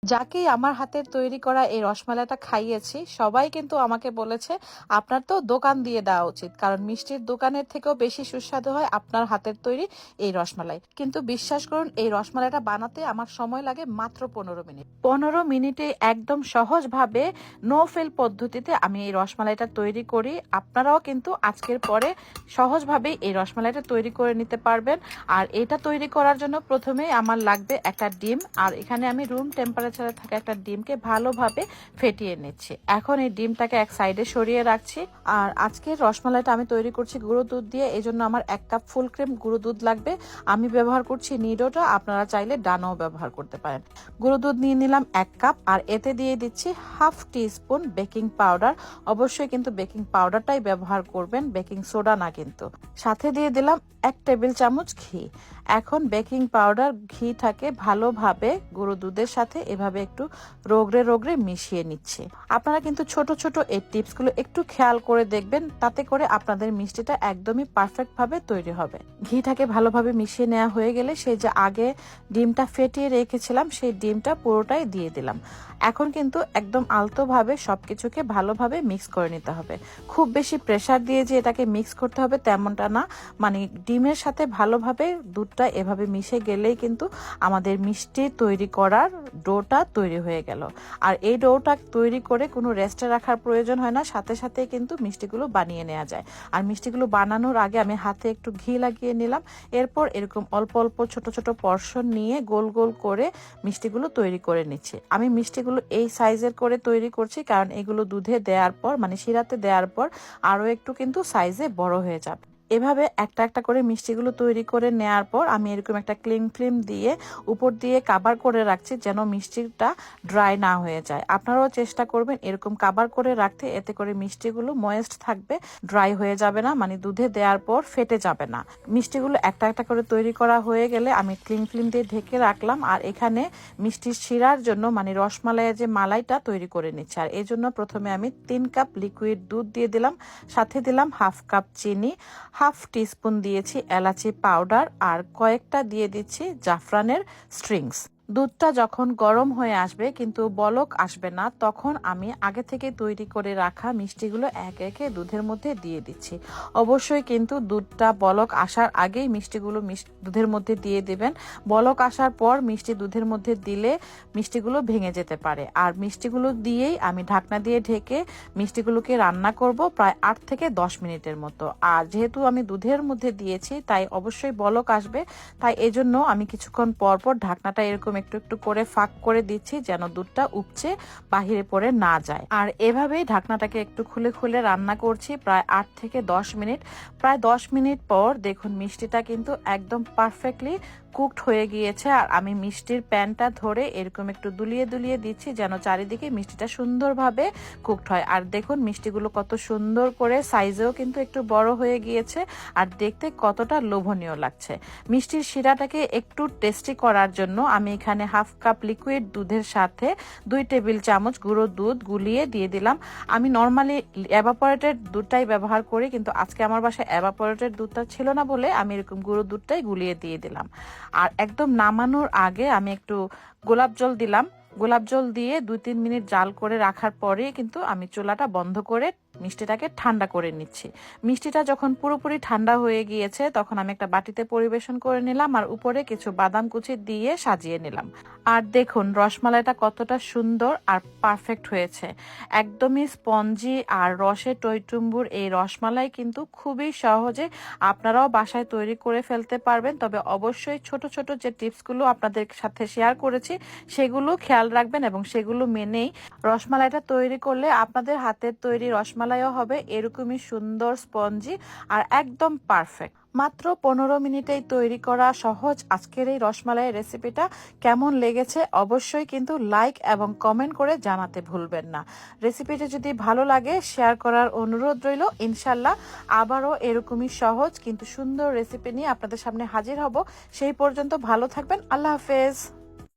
যাকেই আমার হাতের তৈরি করা এই রসমালাইটা খাইয়েছি সবাই কিন্তু আমাকে বলেছে আপনার তো দোকান দিয়ে দেওয়া উচিত, কারণ মিষ্টির দোকানের থেকেও বেশি সুস্বাদু হয় আপনার হাতের তৈরি এই রসমালাই। কিন্তু বিশ্বাস করুন, এই রসমালাইটা বানাতে আমার সময় লাগে মাত্র 15 মিনিট। 15 মিনিটে একদম সহজভাবে নো ফেল পদ্ধতিতে আমি এই রসমালাইটা তৈরি করি। আপনারাও কিন্তু আজকের পরে সহজভাবেই এই রসমালাইটা তৈরি করে নিতে পারবেন। আর এটা তৈরি করার জন্য প্রথমেই আমার লাগবে একটা ডিম, আর এখানে আমি রুম টেম্পারেচারে থাকা একটা ডিমকে ভালোভাবে ফেটিয়ে নিচ্ছি। এখন এই ডিমটাকে এক সাইডে সরিয়ে রাখছি। আর আজকের রসমালাইটা আমি তৈরি করছি গুঁড়ো দুধ দিয়ে, এই জন্য আমার 1 কাপ ফুল ক্রিম গুঁড়ো দুধ লাগবে। আমি ব্যবহার করছি নিডোটা, আপনারা চাইলে ডানাও ব্যবহার করতে পারেন। গুঁড়ো দুধ নিয়ে নিলাম 1 কাপ, আর এতে দিয়ে দিচ্ছি হাফ টিস্পুন বেকিং পাউডার। অবশ্যই কিন্তু বেকিং পাউডারটাই ব্যবহার করবেন, বেকিং সোডা না কিন্তু। সাথে দিয়ে দিলাম 1 টেবিল চামচ ঘি। এখন বেকিং পাউডার ঘিটাকে ভালোভাবে গুঁড়ো দুধের সাথে এভাবে একটু রগড়ে রগড়ে মিশিয়ে নিচ্ছে। আপনারা কিন্তু ছোট ছোট এই টিপসগুলো একটু খেয়াল করে দেখবেন, তাতে করে আপনাদের মিষ্টিটা একদমই পারফেক্ট ভাবে তৈরি হবে। ঘিটাকে ভালোভাবে মিশিয়ে নেওয়া হয়ে গেলে সেই যে আগে ডিমটা ফেটিয়ে রেখেছিলাম সেই ডিমটা পুরোটাই দিয়ে দিলাম। এখন কিন্তু একদম আলতোভাবে সবকিছুকে ভালোভাবে মিক্স করে নিতে হবে। খুব বেশি প্রেসার দিয়ে যে এটাকে মিক্স করতে হবে তেমনটা না, মানে ডিমের সাথে ভালোভাবে দুধটা এভাবে মিশে গেলেই কিন্তু আমাদের মিষ্টি তৈরি করার ডোটা তৈরি হয়ে গেল। আর এই ডোটা তৈরি করে কোনো রেস্টে রাখার প্রয়োজন হয় না, সাথে সাথে কিন্তু মিষ্টিগুলো বানিয়ে নেওয়া যায়। আর মিষ্টিগুলো বানানোর আগে আমি হাতে একটু ঘি লাগিয়ে নিলাম। এরপর এরকম অল্প অল্প ছোট ছোট পর্শন নিয়ে গোল গোল করে মিষ্টিগুলো তৈরি করে নিচ্ছি। আমি মিষ্টিগুলো এই সাইজের করে তৈরি করছি, কারণ এগুলো দুধে দেওয়ার পর মানে শিরাতে দেওয়ার পর আরো একটু কিন্তু সাইজে বড় হয়ে যাবে। এভাবে একটা একটা করে মিষ্টিগুলো তৈরি করে নেওয়ার পর আমি এরকম একটা ক্লিং ফিল্ম দিয়ে উপর দিয়ে কাভার করে রাখছি, যেন মিষ্টিটা ড্রাই না হয়ে যায়। আপনারাও চেষ্টা করবেন এরকম কাভার করে রাখতে, এতে করে মিষ্টিগুলো ময়েস্ট থাকবে, ড্রাই হয়ে যাবে না, মানে দুধে দেওয়ার পর ফেটে যাবে না। মিষ্টিগুলো একটা একটা করে তৈরি করা হয়ে গেলে আমি ক্লিং ফিল্ম দিয়ে ঢেকে রাখলাম। আর এখানে মিষ্টির শিরার জন্য মানে রসমালাইয়ের যে মালাইটা তৈরি করে নিচ্ছি। আর এই জন্য প্রথমে আমি 3 কাপ লিকুইড দুধ দিয়ে দিলাম, সাথে দিলাম হাফ কাপ চিনি, হাফ টিস্পুন দিয়েছি এলাচি পাউডার, আর কয়েকটা দিয়ে দিচ্ছি জাফরানের স্ট্রিংস। দুধটা যখন গরম হয়ে আসবে কিন্তু বলক আসবে না, তখন আমি আগে থেকে তৈরি করে রাখা মিষ্টিগুলো একে একে দুধের মধ্যে দিয়ে দিচ্ছি। অবশ্যই কিন্তু দুধটা বলক আসার আগেই মিষ্টিগুলো দুধের মধ্যে দিয়ে দেবেন। বলক আসার পর মিষ্টি দুধের মধ্যে দিলে মিষ্টিগুলো ভেঙে যেতে পারে। আর মিষ্টিগুলো দিয়েই আমি ঢাকনা দিয়ে ঢেকে মিষ্টিগুলোকে রান্না করব প্রায় 8 থেকে 10 মিনিটের মতো। আর যেহেতু আমি দুধের মধ্যে দিয়েছি তাই অবশ্যই বলক আসবে, তাই এজন্য আমি কিছুক্ষণ পর পর ঢাকনাটা এরকম একটু একটু করে ফাঁক করে দিচ্ছি, যেন দুধটা উপচে বাহিরে পড়ে না যায়। আর এভাবেই ঢাকনাটাকে একটু খুলে খুলে রান্না করছি প্রায় 8 থেকে 10 মিনিট। প্রায় 10 মিনিট পর দেখুন মিষ্টিটা কিন্তু একদম পারফেক্টলি কুকড হয়ে গিয়েছে। আর আমি মিষ্টির প্যানটা ধরে এরকম একটু দুলিয়ে দুলিয়ে দিচ্ছি, যেন চারিদিকে মিষ্টিটা সুন্দরভাবে কুকড হয়। আর দেখুন মিষ্টিগুলো কত সুন্দর করে সাইজেও কিন্তু একটু বড় হয়ে গিয়েছে, আর দেখতে কতটা লোভনীয় লাগছে। মিষ্টির শিরাটাকে একটু টেস্টি করার জন্য আমি এখানে হাফ কাপ লিকুইড দুধের সাথে 2 টেবিল চামচ গুঁড়ো দুধ গুলিয়ে দিয়ে দিলাম। আমি নর্মালি এভাপোরেটেড দুধটাই ব্যবহার করি, কিন্তু আজকে আমার বাসায় এভাপোরেটেড দুধটা ছিল না বলে আমি এরকম গুঁড়ো দুধটাই গুলিয়ে দিয়ে দিলাম। আর একদম নামানোর আগে আমি একটু গোলাপ জল দিলাম। গোলাপ জল দিয়ে 2-3 মিনিট জাল করে রাখার পরে কিন্তু আমি চুলাটা বন্ধ করে মিষ্টিটাকে ঠান্ডা করে নিচ্ছি। মিষ্টিটা যখন পুরোপুরি ঠান্ডা হয়ে গিয়েছে তখন আমি একটা বাটিতে পরিবেশন করে নিলাম, আর উপরে কিছু বাদাম কুচি দিয়ে সাজিয়ে নিলাম। আর দেখুন রসমালাইটা কতটা সুন্দর আর পারফেক্ট হয়েছে, একদমই স্পঞ্জি আর রসে টইটুম্বুর এই রসমালাই কিন্তু খুবই সহজে আপনারাও বাসায় তৈরি করে ফেলতে পারবেন। তবে অবশ্যই ছোট ছোট যে টিপসগুলো আপনাদের সাথে শেয়ার করেছি সেগুলো খেয়াল রাখবেন, এবং সেগুলো মেনেই রসমালাইটা তৈরি করলে আপনাদের হাতের তৈরি রসমালাইও হবে এরকমই সুন্দর স্পঞ্জি আর একদম পারফেক্ট। মাত্র 15 মিনিটেই তৈরি করা সহজ আজকের এই রসমালাইয়ের রেসিপিটা কেমন লেগেছে অবশ্যই কিন্তু লাইক এবং কমেন্ট করে জানাতে ভুলবেন না। রেসিপিটা যদি ভালো লাগে শেয়ার করার অনুরোধ রইল। ইনশাল্লাহ আবারও এরকমই সহজ কিন্তু সুন্দর রেসিপি নিয়ে আপনাদের সামনে হাজির হব। সেই পর্যন্ত ভালো থাকবেন। আল্লাহ হাফেজ।